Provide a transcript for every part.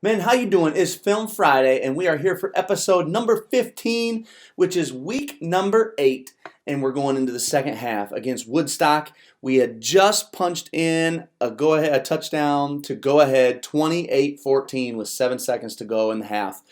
Men, how you doing? It's Film Friday, and we are here for episode number 15, which is week number 8, and we're going into the second half against Woodstock. We had just punched in a touchdown to go ahead, 28-14 with 7 seconds to go in the half.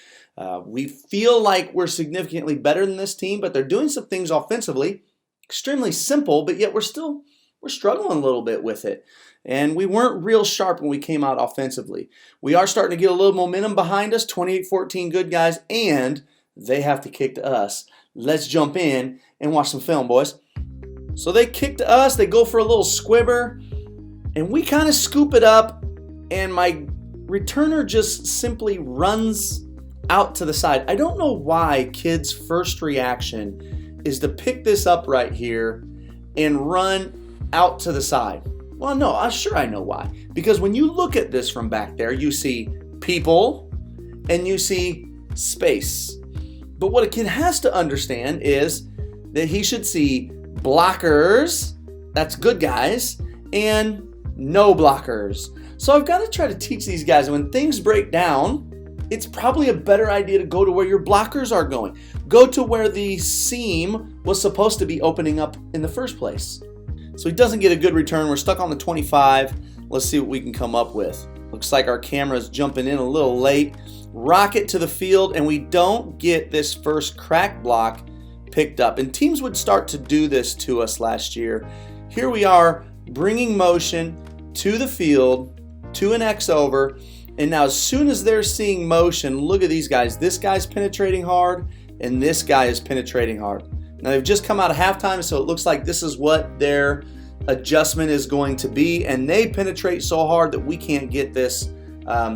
We feel like we're significantly better than this team, but they're doing some things offensively, extremely simple, but yet we're struggling a little bit with it. And we weren't real sharp when we came out offensively. We are starting to get a little momentum behind us, 28-14 good guys, and they have to kick to us. Let's jump in and watch some film, boys. So they kick to us, they go for a little squibber, and we kind of scoop it up, and my returner just simply runs out to the side. I don't know why kids' first reaction is to pick this up right here and run out to the side. Well, no, I know why. Because when you look at this from back there, you see people and you see space. But what a kid has to understand is that he should see blockers, that's good guys, and no blockers. So I've got to try to teach these guys when things break down, it's probably a better idea to go to where your blockers are going. Go to where the seam was supposed to be opening up in the first place. So he doesn't get a good return. We're stuck on the 25. Let's see what we can come up with. Looks like our camera's jumping in a little late. Rocket to the field, and we don't get this first crack block picked up. And teams would start to do this to us last year. Here we are bringing motion to the field, to an X over. And now as soon as they're seeing motion, look at these guys. This guy's penetrating hard, and this guy is penetrating hard. Now they've just come out of halftime, so it looks like this is what their adjustment is going to be, and they penetrate so hard that we can't get this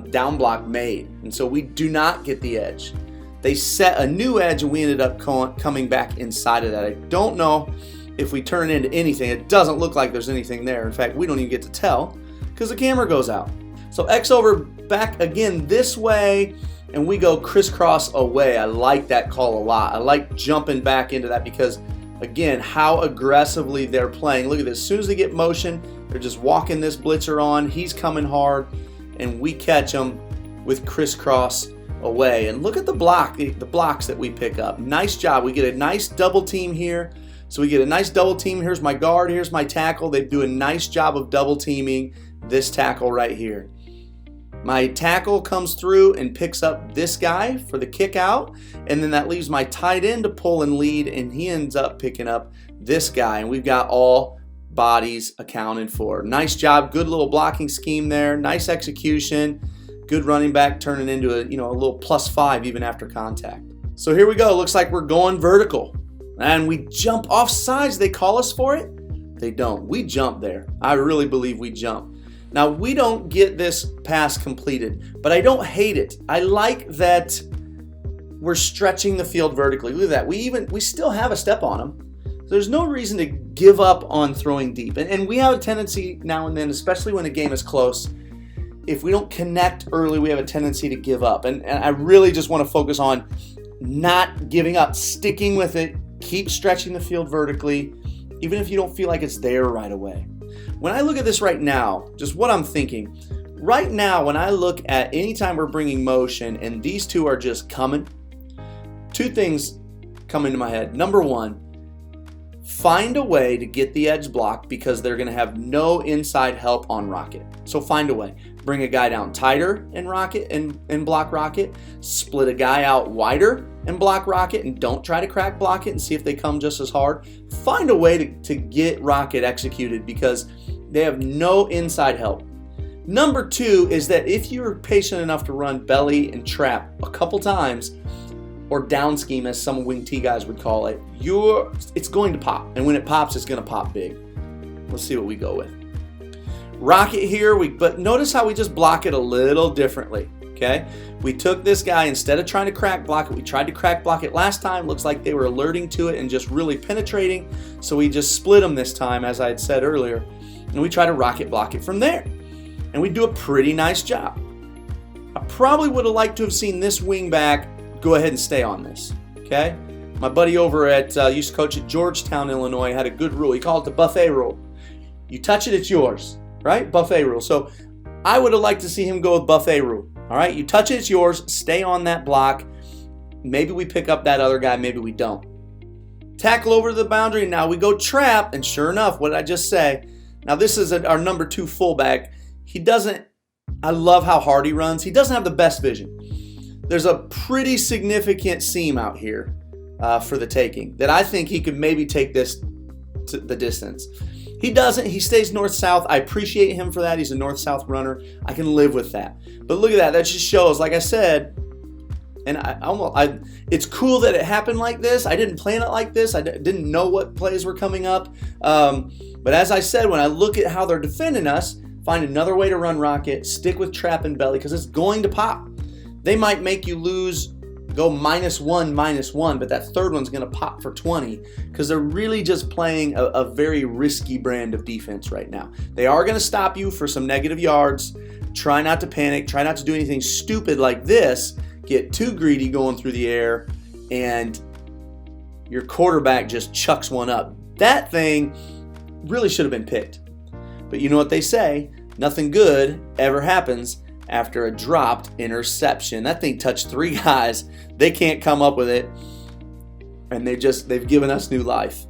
down block made, and so we do not get the edge. They set a new edge, and we ended up coming back inside of that. I don't know if we turn it into anything. It doesn't look like there's anything there. In fact, we don't even get to tell because the camera goes out. So X over back again this way, and we go crisscross away. I like that call a lot. I like jumping back into that because, again, how aggressively they're playing. Look at this. As soon as they get motion, they're just walking this blitzer on. He's coming hard, and we catch him with crisscross away. And look at the blocks that we pick up. Nice job. We get a nice double team here. So we get a nice double team. Here's my guard. Here's my tackle. They do a nice job of double teaming this tackle right here. My tackle comes through and picks up this guy for the kick out, and then that leaves my tight end to pull and lead, and he ends up picking up this guy, and we've got all bodies accounted for. Nice job, good little blocking scheme there, nice execution, good running back turning into a little +5 even after contact. So here we go, looks like we're going vertical, and we jump off sides. They call us for it? They don't. We jump there. I really believe we jump. Now, we don't get this pass completed, but I don't hate it. I like that we're stretching the field vertically. Look at that. We still have a step on them. There's no reason to give up on throwing deep. And we have a tendency now and then, especially when a game is close, if we don't connect early, we have a tendency to give up. And I really just want to focus on not giving up, sticking with it, keep stretching the field vertically, even if you don't feel like it's there right away. When I look at this right now, just what I'm thinking, right now when I look at any time we're bringing motion and these two are just coming, two things come into my head. Number one, find a way to get the edge blocked because they're going to have no inside help on Rocket. So find a way. Bring a guy down tighter and Rocket and block Rocket. Split a guy out wider and block Rocket, and don't try to crack block it and see if they come just as hard. Find a way to get Rocket executed because they have no inside help. Number two is that if you're patient enough to run belly and trap a couple times, or down scheme as some wing T guys would call it, it's going to pop. And when it pops, it's going to pop big. Let's see what we go with. Rocket here, but notice how we just block it a little differently, okay? We took this guy, instead of trying to crack block it, we tried to crack block it last time. Looks like they were alerting to it and just really penetrating. So we just split them this time, as I had said earlier. And we try to rocket block it from there. And we do a pretty nice job. I probably would have liked to have seen this wing back go ahead and stay on this, okay? My buddy over at, used to coach at Georgetown, Illinois, had a good rule. He called it the buffet rule. You touch it, it's yours, right? Buffet rule. So I would have liked to see him go with buffet rule, all All right, you touch it, it's yours. Stay on that block. Maybe we pick up that other guy, maybe we don't. Tackle over to the boundary. Now we go trap, and sure enough, what did I just say? Now this is our number 2 fullback. I love how hard he runs. He doesn't have the best vision. There's a pretty significant seam out here for the taking that I think he could maybe take this to the distance. He doesn't. He stays north-south. I appreciate him for that. He's a north-south runner. I can live with that. But look at that. That just shows, like I said, and it's cool that it happened like this. I didn't plan it like this. I didn't know what plays were coming up. But as I said, when I look at how they're defending us, find another way to run rocket, stick with trap and belly, because it's going to pop. They might make you go -1, but that third one's going to pop for 20 because they're really just playing a very risky brand of defense right now. They are going to stop you for some negative yards. Try not to panic. Try not to do anything stupid like this. Get too greedy going through the air, and your quarterback just chucks one up. That thing really should have been picked. But you know what they say, nothing good ever happens after a dropped interception. That thing touched 3 guys. They can't come up with it, and they've given us new life.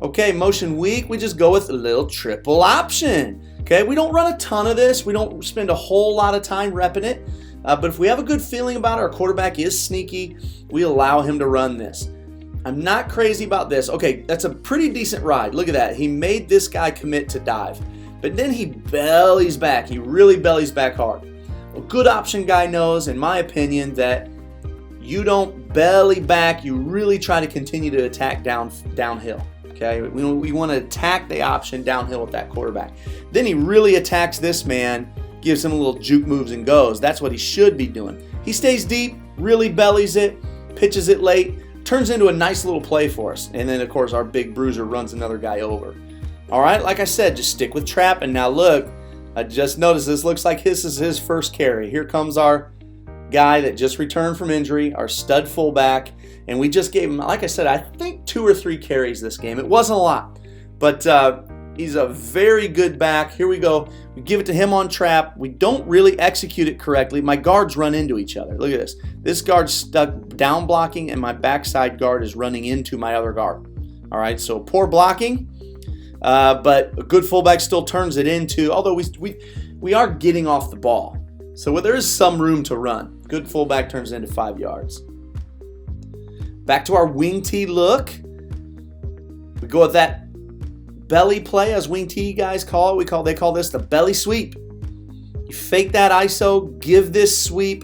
Okay, motion weak, we just go with a little triple option. Okay, we don't run a ton of this. We don't spend a whole lot of time repping it. But if we have a good feeling about it, our quarterback is sneaky, we allow him to run this. I'm not crazy about this. Okay, that's a pretty decent ride. Look at that. He made this guy commit to dive. But then he bellies back. He really bellies back hard. A good option guy knows, in my opinion, that you don't belly back. You really try to continue to attack downhill. Okay, we want to attack the option downhill with that quarterback. Then he really attacks this man, gives him a little juke moves and goes. That's what he should be doing. He stays deep, really bellies it, pitches it late, turns into a nice little play for us. And then, of course, our big bruiser runs another guy over. All right, like I said, just stick with trap. And now look, I just noticed this looks like this is his first carry. Here comes our guy that just returned from injury, our stud fullback. And we just gave him, like I said, I think 2 or 3 carries this game. It wasn't a lot, but he's a very good back. Here we go. We give it to him on trap. We don't really execute it correctly. My guards run into each other. Look at this. This guard's stuck down blocking, and my backside guard is running into my other guard. All right, so poor blocking, but a good fullback still turns it into, although we are getting off the ball. So there is some room to run. Good fullback turns it into 5 yards. Back to our wing tee look. We go with that belly play, as wing tee guys call it. They call this the belly sweep. You fake that ISO, give this sweep,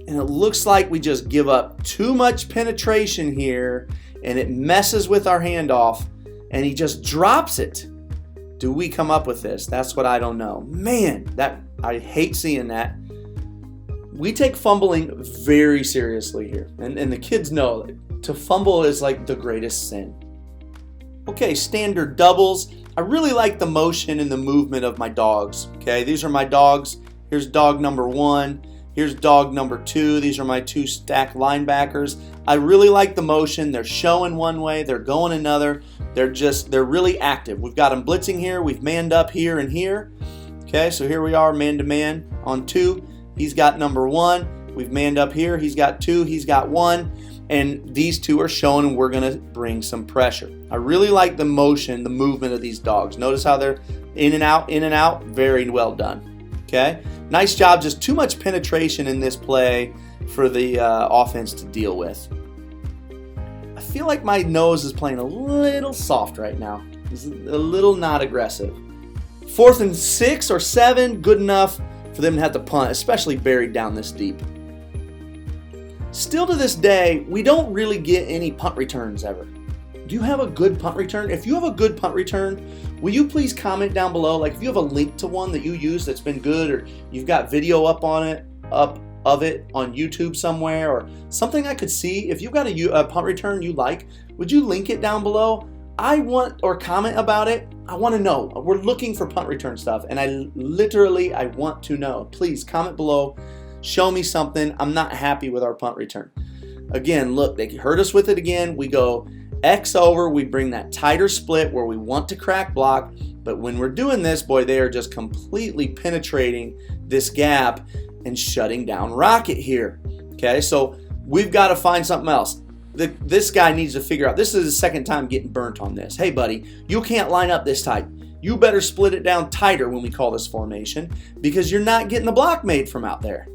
and it looks like we just give up too much penetration here, and it messes with our handoff, and he just drops it. Do we come up with this? That's what I don't know. Man, I hate seeing that. We take fumbling very seriously here, and the kids know that to fumble is like the greatest sin. Okay, standard doubles. I really like the motion and the movement of my dogs. Okay, these are my dogs. Here's dog number 1. Here's dog number 2. These are my 2 stacked linebackers. I really like the motion. They're showing one way, they're going another. They're really active. We've got them blitzing here. We've manned up here and here. Okay, so here we are, man to man on 2. He's got number 1. We've manned up here. He's got 2. He's got 1. And these 2 are showing, and we're going to bring some pressure. I really like the motion, the movement of these dogs. Notice how they're in and out. Very well done. Okay? Nice job. Just too much penetration in this play for the offense to deal with. I feel like my nose is playing a little soft right now. It's a little not aggressive. 4th and 6 or 7, good enough for them to have to punt, especially buried down this deep. Still to this day, we don't really get any punt returns ever. Do you have a good punt return? If you have a good punt return, will you please comment down below? Like if you have a link to one that you use that's been good, or you've got video up of it on YouTube somewhere, or something I could see. If you've got a punt return you like, would you link it down below? Or comment about it. I want to know. We're looking for punt return stuff, and I want to know. Please comment below. Show me something. I'm not happy with our punt return. Again, look, they hurt us with it again. We go X over. We bring that tighter split where we want to crack block. But when we're doing this, boy, they are just completely penetrating this gap. and shutting down Rocket here. Okay, so we've got to find something else. This guy needs to figure out, this is his second time getting burnt on this. Hey, buddy, you can't line up this tight. You better split it down tighter when we call this formation because you're not getting the block made from out there.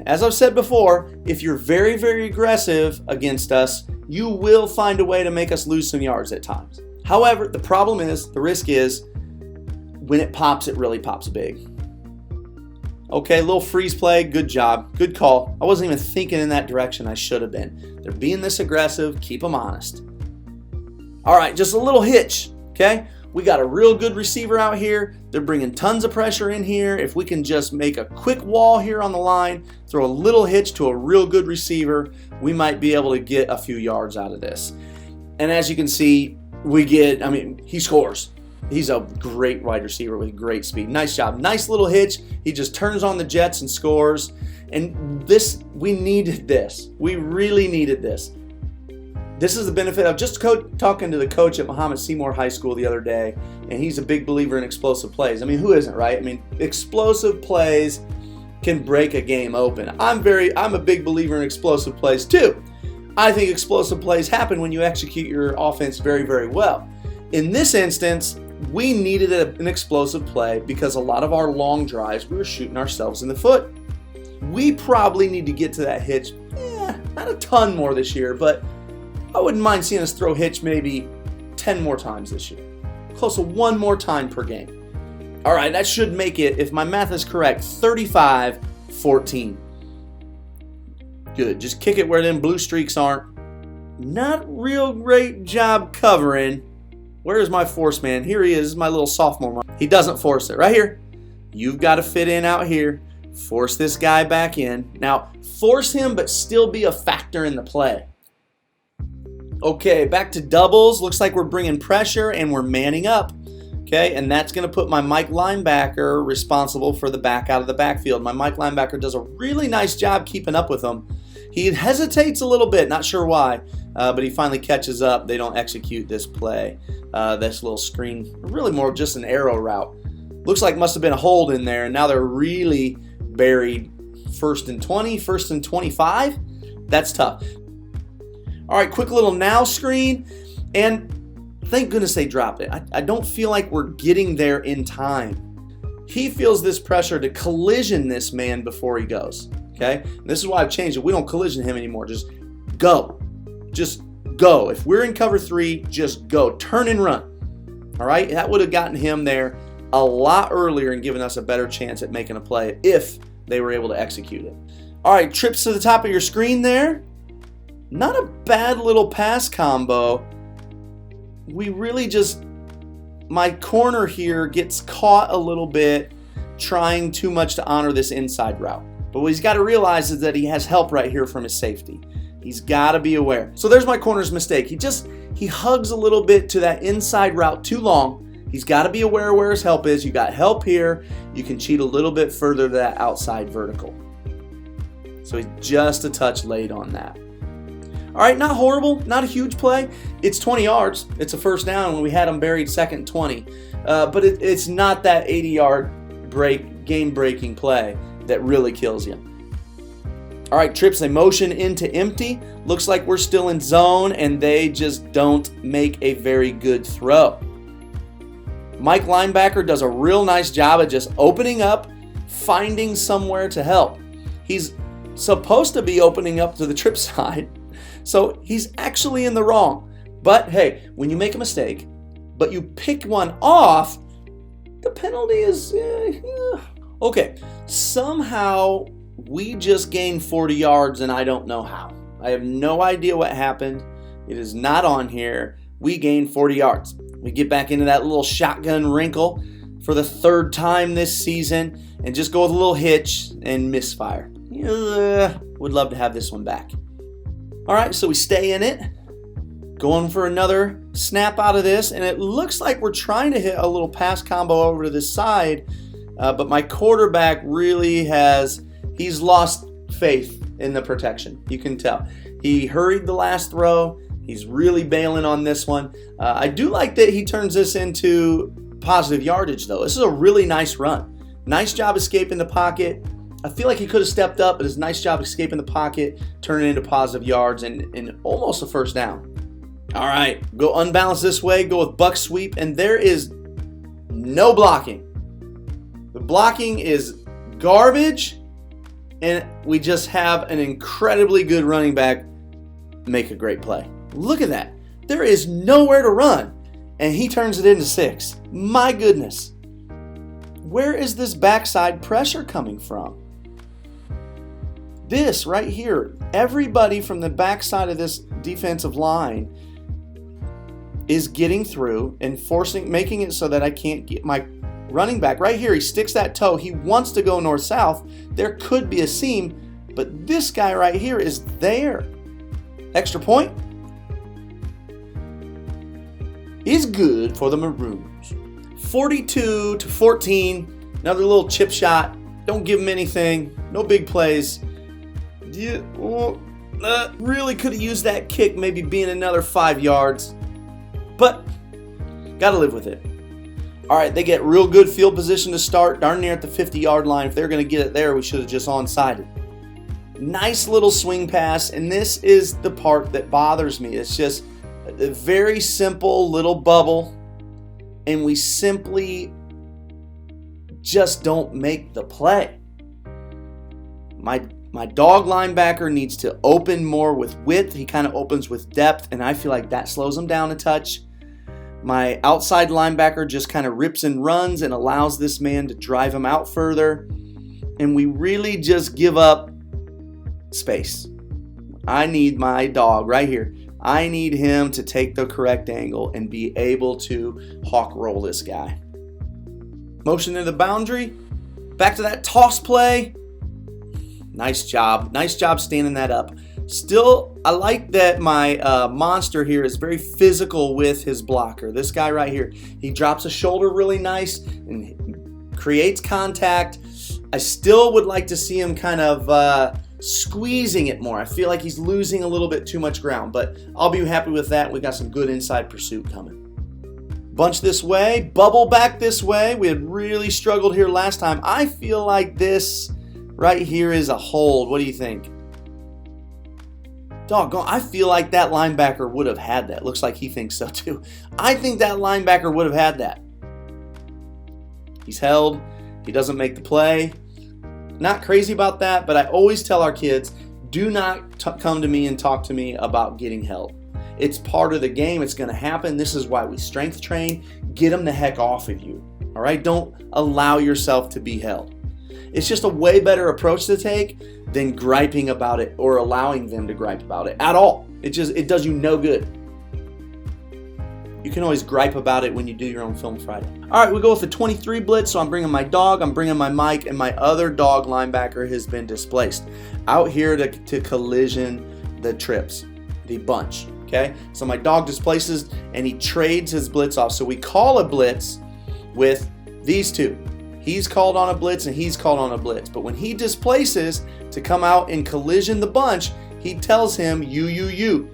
As I've said before, if you're very, very aggressive against us, you will find a way to make us lose some yards at times. However, the problem is, the risk is, when it pops, it really pops big. Okay, little freeze play, good job, good call. I wasn't even thinking in that direction, I should have been. They're being this aggressive, keep them honest. All right, just a little hitch, okay? We got a real good receiver out here. They're bringing tons of pressure in here. If we can just make a quick wall here on the line, throw a little hitch to a real good receiver, we might be able to get a few yards out of this. And as you can see, he scores. He's a great wide receiver with great speed. Nice job. Nice little hitch. He just turns on the jets and scores. And we needed this. We really needed this. This is the benefit of just talking to the coach at Muhammad Seymour High School the other day, and he's a big believer in explosive plays. I mean, who isn't, right? I mean, explosive plays can break a game open. I'm a big believer in explosive plays too. I think explosive plays happen when you execute your offense very, very well. In this instance, we needed an explosive play because a lot of our long drives, we were shooting ourselves in the foot. We probably need to get to that hitch, not a ton more this year, but I wouldn't mind seeing us throw hitch maybe 10 more times this year. Close to one more time per game. All right, that should make it, if my math is correct, 35-14. Good, just kick it where them blue streaks aren't. Not real great job covering. Where's my force man? Here he is, my little sophomore. He doesn't force it. Right here. You've got to fit in out here. Force this guy back in. Now, force him, but still be a factor in the play. Okay, back to doubles. Looks like we're bringing pressure and we're manning up. Okay, and that's going to put my Mike linebacker responsible for the back out of the backfield. My Mike linebacker does a really nice job keeping up with them. He hesitates a little bit, not sure why, but he finally catches up. They don't execute this play, this little screen, really more just an arrow route. Looks like must have been a hold in there, and now they're really buried. 1st and 20, 1st and 25. That's tough. All right, quick little now screen, and thank goodness they dropped it. I don't feel like we're getting there in time. He feels this pressure to collision this man before he goes, okay? And this is why I've changed it. We don't collision him anymore. Just go. Just go. If we're in cover 3, just go. Turn and run, all right? That would have gotten him there a lot earlier and given us a better chance at making a play if they were able to execute it. All right, trips to the top of your screen there. Not a bad little pass combo. We really just, my corner here gets caught a little bit trying too much to honor this inside route. But what he's got to realize is that he has help right here from his safety. He's got to be aware. So there's my corner's mistake. He hugs a little bit to that inside route too long. He's got to be aware where his help is. You got help here. You can cheat a little bit further to that outside vertical. So he's just a touch late on that. All right, not horrible, not a huge play. It's 20 yards. It's a first down when we had him buried 2nd and 20. But it's not that 80-yard game-breaking play that really kills you. All right, trips, they motion into empty. Looks like we're still in zone, and they just don't make a very good throw. Mike linebacker does a real nice job of just opening up, finding somewhere to help. He's supposed to be opening up to the trip side. So he's actually in the wrong. But hey, when you make a mistake, but you pick one off, the penalty is, okay. Somehow we just gained 40 yards and I don't know how. I have no idea what happened. It is not on here. We gained 40 yards. We get back into that little shotgun wrinkle for the 3rd time this season and just go with a little hitch and misfire. Would love to have this one back. All right, so we stay in it, going for another snap out of this, and it looks like we're trying to hit a little pass combo over to this side, but my quarterback really he's lost faith in the protection. You can tell. He hurried the last throw. He's really bailing on this one. I do like that he turns this into positive yardage, though. This is a really nice run. Nice job escaping the pocket. I feel like he could have stepped up, but his nice job escaping the pocket, turning into positive yards, and almost a first down. All right, go unbalanced this way, go with buck sweep, and there is no blocking. The blocking is garbage, and we just have an incredibly good running back make a great play. Look at that. There is nowhere to run, and he turns it into 6. My goodness. Where is this backside pressure coming from? This right here, everybody from the backside of this defensive line is getting through and making it so that I can't get my running back. Right here, he sticks that toe. He wants to go north-south. There could be a seam, but this guy right here is there. Extra point is good for the Maroons. 42-14. Another little chip shot. Don't give him anything. No big plays. Really could have used that kick, maybe being another 5 yards. But got to live with it. All right, they get real good field position to start, darn near at the 50-yard line. If they're going to get it there, we should have just onside it. Nice little swing pass, and this is the part that bothers me. It's just a very simple little bubble, and we simply just don't make the play. My dog linebacker needs to open more with width. He kind of opens with depth, and I feel like that slows him down a touch. My outside linebacker just kind of rips and runs and allows this man to drive him out further. And we really just give up space. I need my dog right here. I need him to take the correct angle and be able to hawk roll this guy. Motion to the boundary. Back to that toss play. Nice job. Nice job standing that up. Still, I like that my monster here is very physical with his blocker. This guy right here, he drops a shoulder really nice and creates contact. I still would like to see him kind of squeezing it more. I feel like he's losing a little bit too much ground, but I'll be happy with that. We got some good inside pursuit coming. Bunch this way, bubble back this way. We had really struggled here last time. I feel like this right here is a hold. What do you think? Doggone, I feel like that linebacker would have had that. Looks like he thinks so too. I think that linebacker would have had that. He's held. He doesn't make the play. Not crazy about that, but I always tell our kids, do not come to me and talk to me about getting held. It's part of the game. It's going to happen. This is why we strength train. Get them the heck off of you. All right? Don't allow yourself to be held. It's just a way better approach to take than griping about it or allowing them to gripe about it at all. It does you no good. You can always gripe about it when you do your own Film Friday. All right, we go with the 23 blitz, so I'm bringing my dog, I'm bringing my Mike, and my other dog linebacker has been displaced. Out here to collision the trips, the bunch, okay? So my dog displaces, and he trades his blitz off. So we call a blitz with these two. He's called on a blitz and he's called on a blitz. But when he displaces to come out and collision the bunch, he tells him, you.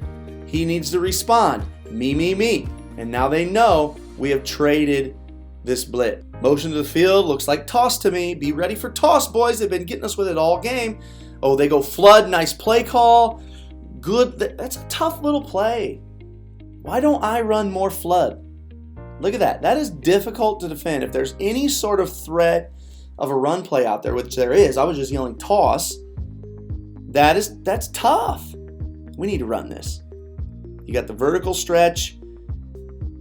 He needs to respond, me. And now they know we have traded this blitz. Motion to the field, looks like toss to me. Be ready for toss, boys. They've been getting us with it all game. Oh, they go flood, nice play call. Good, that's a tough little play. Why don't I run more flood? Look at that. That is difficult to defend. If there's any sort of threat of a run play out there, which there is, I was just yelling toss. That's tough. We need to run this. You got the vertical stretch.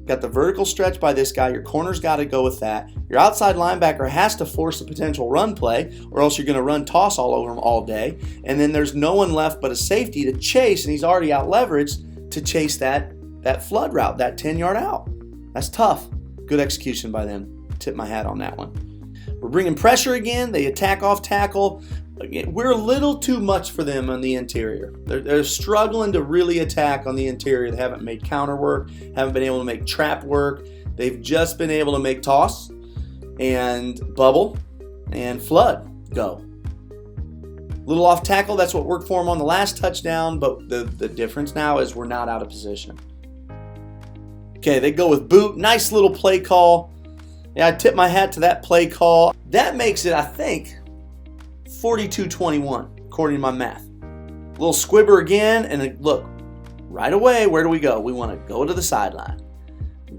Got the vertical stretch by this guy. Your corner's got to go with that. Your outside linebacker has to force a potential run play, or else you're going to run toss all over him all day. And then there's no one left but a safety to chase, and he's already out leveraged to chase that flood route, that 10-yard out. That's tough. Good execution by them. Tip my hat on that one. We're bringing pressure again. They attack off tackle. Again, we're a little too much for them on the interior. They're struggling to really attack on the interior. They haven't made counter work, haven't been able to make trap work. They've just been able to make toss and bubble and flood go. Little off tackle, that's what worked for them on the last touchdown, but the difference now is we're not out of position. Okay, they go with boot. Nice little play call. Yeah, I tip my hat to that play call. That makes it, I think, 42-21, according to my math. Little squibber again, and look, right away, where do we go? We want to go to the sideline.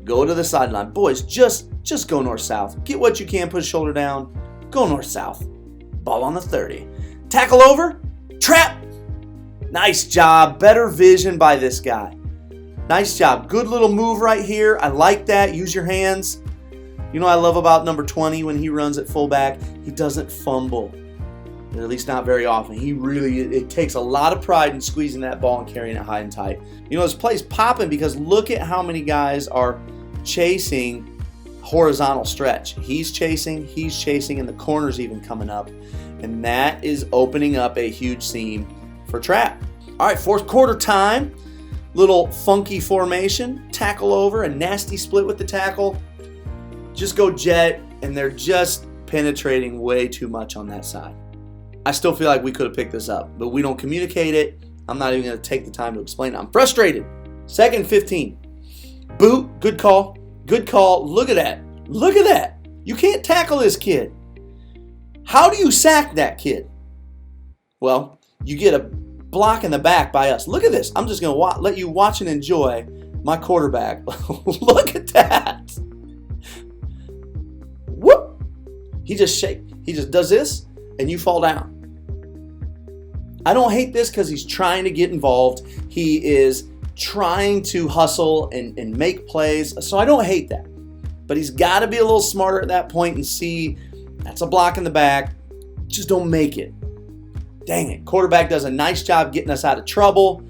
Go to the sideline. Boys, just go north-south. Get what you can, put a shoulder down. Go north-south. Ball on the 30. Tackle over. Trap. Nice job. Better vision by this guy. Nice job. Good little move right here. I like that. Use your hands. You know what I love about number 20 when he runs at fullback? He doesn't fumble. Or at least not very often. It takes a lot of pride in squeezing that ball and carrying it high and tight. You know, this play's popping because look at how many guys are chasing horizontal stretch. He's chasing, and the corner's even coming up. And that is opening up a huge seam for trap. All right, fourth quarter time. Little funky formation. Tackle over, a nasty split with the tackle. Just go jet, and they're just penetrating way too much on that side. I still feel like we could have picked this up, but we don't communicate it. I'm not even going to take the time to explain it. I'm frustrated. 2nd and 15. Boot, good call. Good call. Look at that. Look at that. You can't tackle this kid. How do you sack that kid? Well, you get a block in the back by us. Look at this. I'm just going to let you watch and enjoy my quarterback. Look at that. Whoop. He just does this, and you fall down. I don't hate this because he's trying to get involved. He is trying to hustle and make plays. So I don't hate that. But he's got to be a little smarter at that point and see that's a block in the back. Just don't make it. Dang it. Quarterback does a nice job getting us out of trouble.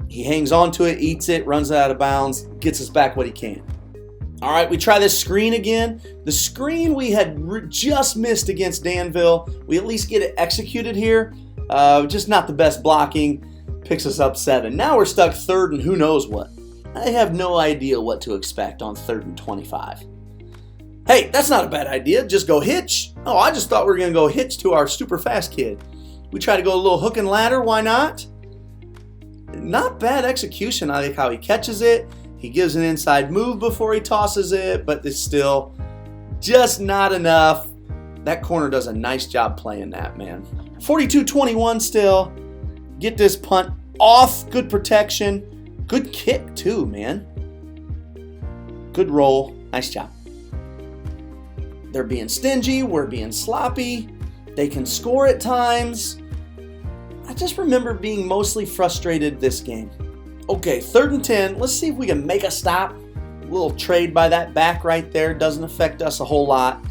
He hangs on to it, eats it, runs it out of bounds, gets us back what he can. All right, we try this screen again. The screen we had just missed against Danville. We at least get it executed here. Just not the best blocking. Picks us up 7. Now we're stuck 3rd and who knows what. I have no idea what to expect on 3rd and 25. Hey, that's not a bad idea. Just go hitch. Oh, I just thought we were going to go hitch to our super fast kid. We try to go a little hook and ladder. Why not? Not bad execution. I like how he catches it. He gives an inside move before he tosses it, but it's still just not enough. That corner does a nice job playing that, man. 42-21 still. Get this punt off. Good protection. Good kick, too, man. Good roll. Nice job. They're being stingy. We're being sloppy. They can score at times. I just remember being mostly frustrated this game. Okay, 3rd and 10. Let's see if we can make a stop. A little trade by that back right there. Doesn't affect us a whole lot.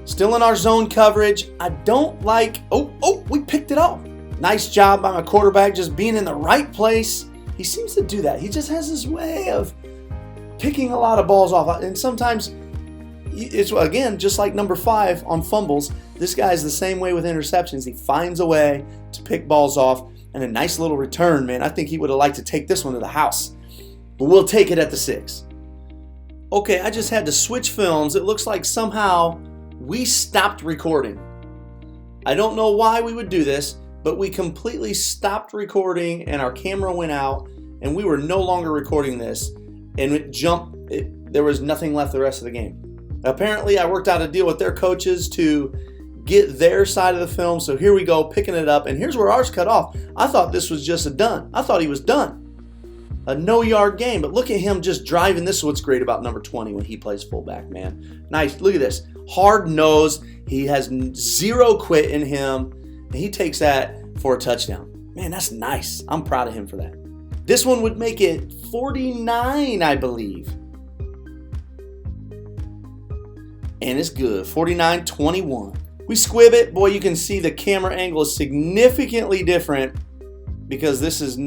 Still in our zone coverage. I don't like... Oh, we picked it off. Nice job by my quarterback just being in the right place. He seems to do that. He just has this way of picking a lot of balls off. And sometimes, it's again, just like number 5 on fumbles, this guy's the same way with interceptions. He finds a way to pick balls off. And a nice little return, man. I think he would have liked to take this one to the house. But we'll take it at the 6. Okay, I just had to switch films. It looks like somehow we stopped recording. I don't know why we would do this, but we completely stopped recording and our camera went out and we were no longer recording this. And it jumped. There was nothing left the rest of the game. Apparently, I worked out a deal with their coaches to get their side of the film. So here we go, picking it up. And here's where ours cut off. I thought this was just a done. I thought he was done. A no-yard game. But look at him just driving. This is what's great about number 20 when he plays fullback, man. Nice. Look at this. Hard nose. He has 0 quit in him. And he takes that for a touchdown. Man, that's nice. I'm proud of him for that. This one would make it 49, I believe. And it's good. 49-21. We squib it. Boy, you can see the camera angle is significantly different because these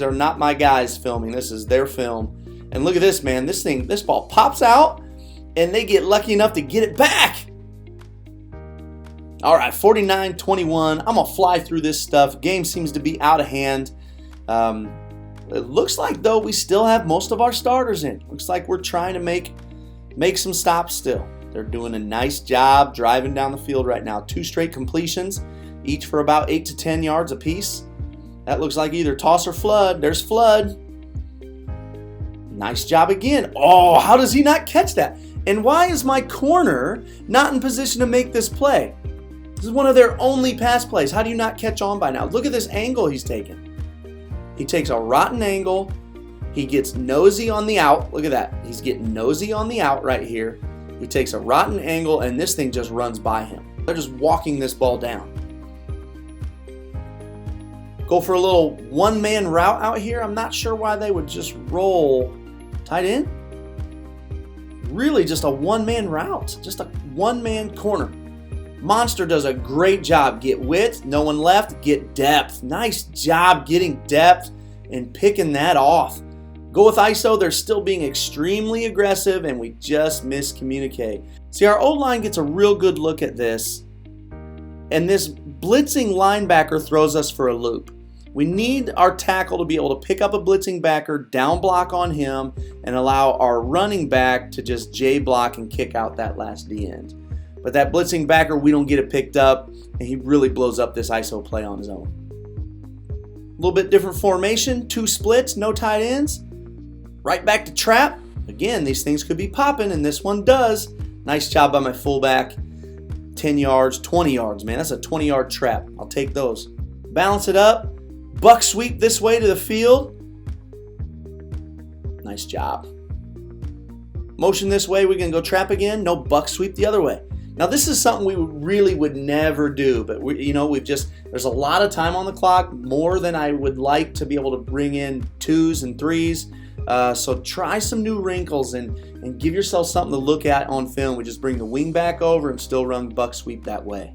are not my guys filming. This is their film. And look at this, man. This ball pops out and they get lucky enough to get it back. All right, 49-21. I'm going to fly through this stuff. Game seems to be out of hand. It looks like, though, we still have most of our starters in. Looks like we're trying to make some stops still. They're doing a nice job driving down the field right now. 2 straight completions, each for about 8 to 10 yards apiece. That looks like either toss or flood. There's flood. Nice job again. Oh, how does he not catch that? And why is my corner not in position to make this play? This is one of their only pass plays. How do you not catch on by now? Look at this angle he's taking. He takes a rotten angle. He gets nosy on the out. Look at that. He's getting nosy on the out right here. He takes a rotten angle, and this thing just runs by him. They're just walking this ball down. Go for a little one-man route out here. I'm not sure why they would just roll tight end. Really just a one-man route. Just a one-man corner. Monster does a great job. Get width, no one left, get depth. Nice job getting depth and picking that off. Go with ISO, they're still being extremely aggressive, and we just miscommunicate. See, our O-line gets a real good look at this, and this blitzing linebacker throws us for a loop. We need our tackle to be able to pick up a blitzing backer, down block on him, and allow our running back to just J block and kick out that last D end. But that blitzing backer, we don't get it picked up, and he really blows up this ISO play on his own. A little bit different formation, 2 splits, no tight ends. Right back to trap. Again, these things could be popping, and this one does. Nice job by my fullback. 10 yards, 20 yards, man. That's a 20-yard trap. I'll take those. Balance it up. Buck sweep this way to the field. Nice job. Motion this way. We're going to go trap again. No, buck sweep the other way. Now, this is something we really would never do, but there's a lot of time on the clock, more than I would like to be able to bring in 2s and 3s. So try some new wrinkles and give yourself something to look at on film. We just bring the wing back over and still run buck sweep that way.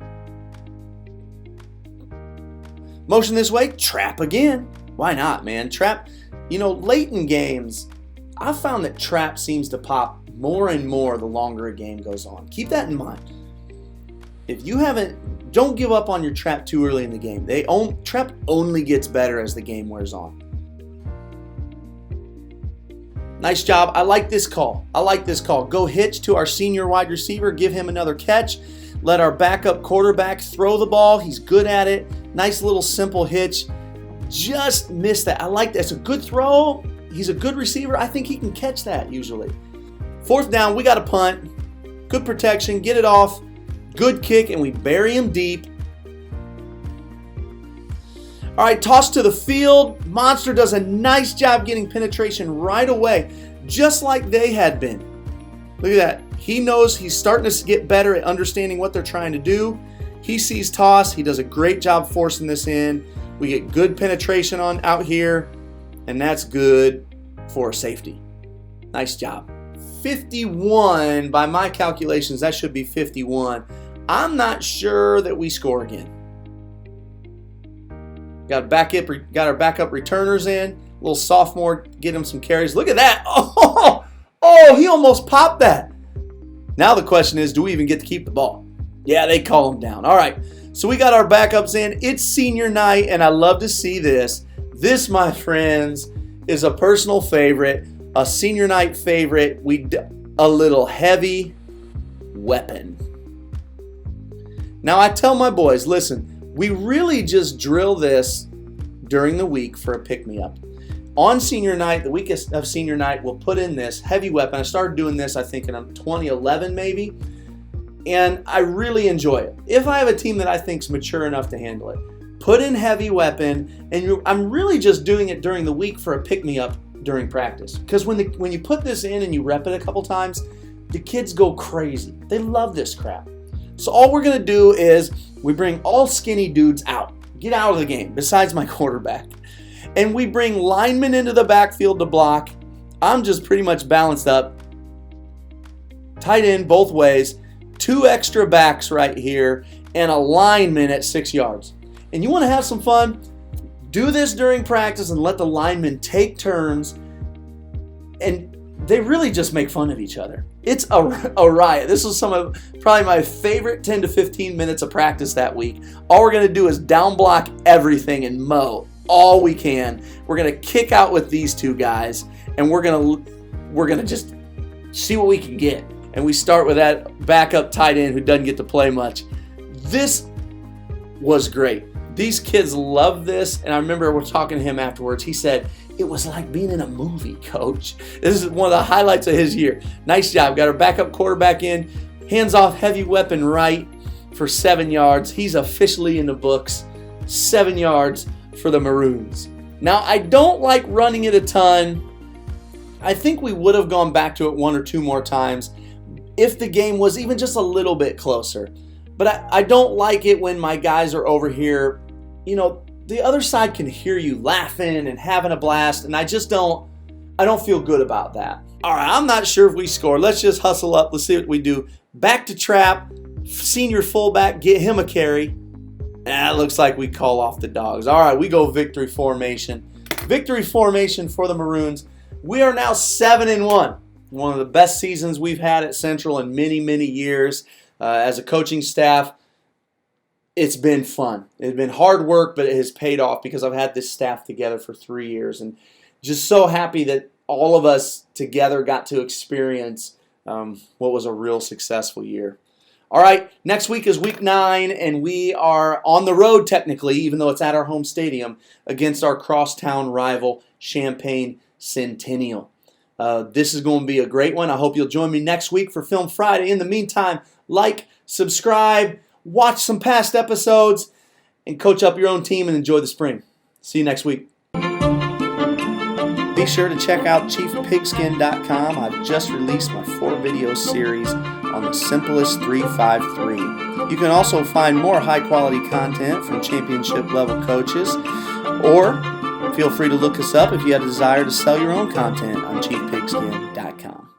Motion this way, trap again. Why not, man? Trap, late in games, I've found that trap seems to pop more and more the longer a game goes on. Keep that in mind. If you don't give up on your trap too early in the game. Trap only gets better as the game wears on. Nice job. I like this call. Go hitch to our senior wide receiver. Give him another catch. Let our backup quarterback throw the ball. He's good at it. Nice little simple hitch. Just missed that. I like that. It's a good throw. He's a good receiver. I think he can catch that usually. 4th down, we got a punt. Good protection. Get it off. Good kick, and we bury him deep. All right, toss to the field. Monster does a nice job getting penetration right away, just like they had been. Look at that. He knows he's starting to get better at understanding what they're trying to do. He sees toss. He does a great job forcing this in. We get good penetration on out here, and that's good for safety. Nice job. 51, by my calculations, that should be 51. I'm not sure that we score again. Got our backup returners in. Little sophomore, get him some carries. Look at that. Oh, he almost popped that. Now the question is, do we even get to keep the ball? Yeah, they call him down. All right, so we got our backups in. It's senior night, and I love to see this. This, my friends, is a personal favorite, a senior night favorite. A little heavy weapon. Now, I tell my boys, listen, we really just drill this during the week for a pick-me-up. On senior night, the week of senior night, we'll put in this heavy weapon. I started doing this, I think, in 2011 maybe, and I really enjoy it. If I have a team that I think is mature enough to handle it, put in heavy weapon, and I'm really just doing it during the week for a pick-me-up during practice. Because when you put this in and you rep it a couple times, the kids go crazy. They love this crap. So all we're going to do is we bring all skinny dudes out. Get out of the game, besides my quarterback. And we bring linemen into the backfield to block. I'm just pretty much balanced up. Tight end both ways. 2 extra backs right here. And a lineman at 6 yards. And you want to have some fun? Do this during practice and let the linemen take turns. And they really just make fun of each other. It's a riot. This was some of probably my favorite 10 to 15 minutes of practice that week. All we're going to do is down block everything and mow all we can. We're going to kick out with these 2 guys, and we're going to just see what we can get. And we start with that backup tight end who doesn't get to play much. This was great. These kids love this, and I remember we're talking to him afterwards. He said It was like being in a movie, Coach. This is one of the highlights of his year. Nice job. Got our backup quarterback in. Hands off heavy weapon right for 7 yards. He's officially in the books. 7 yards for the Maroons. Now, I don't like running it a ton. I think we would have gone back to it 1 or 2 more times if the game was even just a little bit closer. But I don't like it when my guys are over here, the other side can hear you laughing and having a blast, and I don't feel good about that. All right, I'm not sure if we score. Let's just hustle up. Let's see what we do. Back to trap, senior fullback, get him a carry. It looks like we call off the dogs. All right, we go victory formation. Victory formation for the Maroons. We are now 7-1. One of the best seasons we've had at Central in many, many years. As a coaching staff, it's been fun. It's been hard work, but it has paid off because I've had this staff together for 3 years. And just so happy that all of us together got to experience what was a real successful year. All right, next week is week 9, and we are on the road technically, even though it's at our home stadium, against our crosstown rival, Champaign Centennial. This is going to be a great one. I hope you'll join me next week for Film Friday. In the meantime, like, subscribe, watch some past episodes, and coach up your own team and enjoy the spring. See you next week. Be sure to check out chiefpigskin.com. I've just released my 4-video series on the simplest 3-5-3. You can also find more high-quality content from championship-level coaches, or feel free to look us up if you have a desire to sell your own content on chiefpigskin.com.